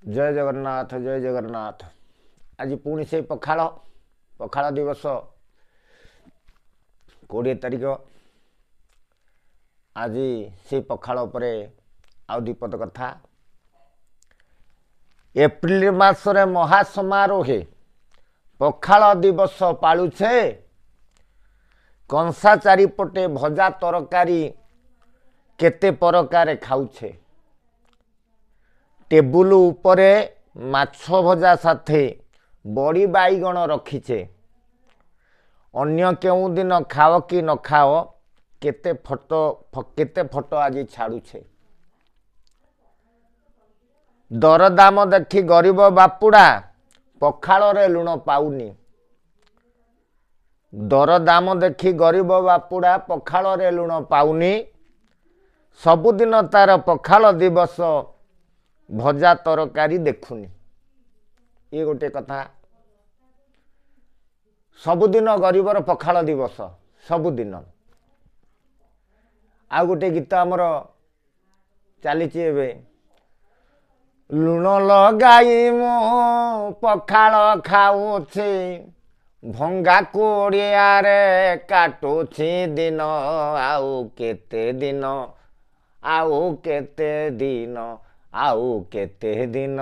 जय जगन्नाथ जय जगन्नाथ। आज पुणी से पखाड़ पखाड़ दिवस 20 तारिख। आज से पखाड़ उपरे आउ दीपद कथा। एप्रिल मासरे महासमारोहे पखाड़ दिवस पालुछे। कंसा चारिपटे भजा तरकारी केते परकारे खाउछे। टेबुल उपरे माछ भजा साथे बड़ी बाईगण रखीचे। अन्य केउ दिन खाओ कि न खाओ केते फोटो आज छाड़ुछे। दरदाम देखी गरीब बापुड़ा पखाड़े लुण पाउनी। दरदाम देखी गरीब बापुड़ा पखाड़े लुण पाउनी। सबुदिन तार पखाड़ दिवस भजा तरकारी देखुनी। ये गोटे कथा। सबुदिन गरीबर पखाड़ दिवस सबुदिन। आ गोटे गीत आमर चली लुण लगाई मो पखाड़ खाऊछे। भंगा कोड़ियारे काटुछी दिन आउ केते दिन आउ केते दिन आउ केते दिन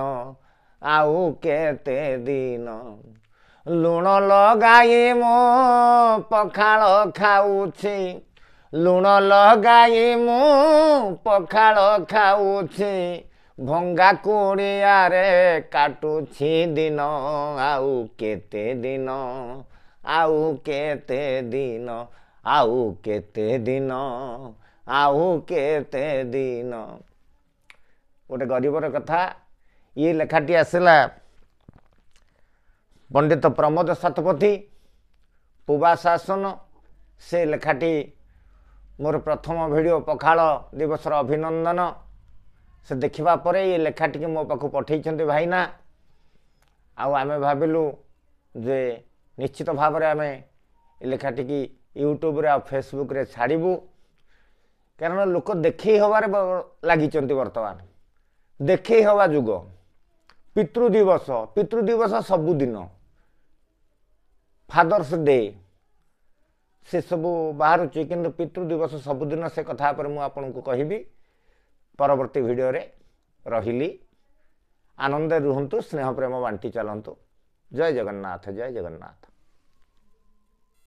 आउ केते दिन। लुण लगाई मो पखाड़ खाऊछी। लुण लगाई मो पखाड़ खाऊछी। भंगा कोड़ियारे काटुछी दिन आउ केते दिन आउ केते दिन आउ केते दिन आउ केते दिन। गोटे गरीबर कथा। ये लेखाटी आसला पंडित प्रमोद शतपथी पुबा शासन। से लेखाटी मोर प्रथम वीडियो पखाड़ दिवस अभिनंदन। से देखा पर ये लेखाटी मो पाखु पठे भाईना। आमे भाविलु जे निश्चित भाव में आमे लेखाटी की यूट्यूब रे फेसबुक रे छाड़बू। कारण लोक देखे हबार लगी वर्तमान देखे हवा जुग। पितृ दिवस सबुदिन फादर्स डे से सबू बाहर कि पितृ दिवस सबुदिन से कथा पर मु आपन को कहिबी परवर्ती वीडियो रे। रहिली आनंद रुहंतु स्नेह प्रेम बांटी चलंतु। जय जगन्नाथ जय जगन्नाथ।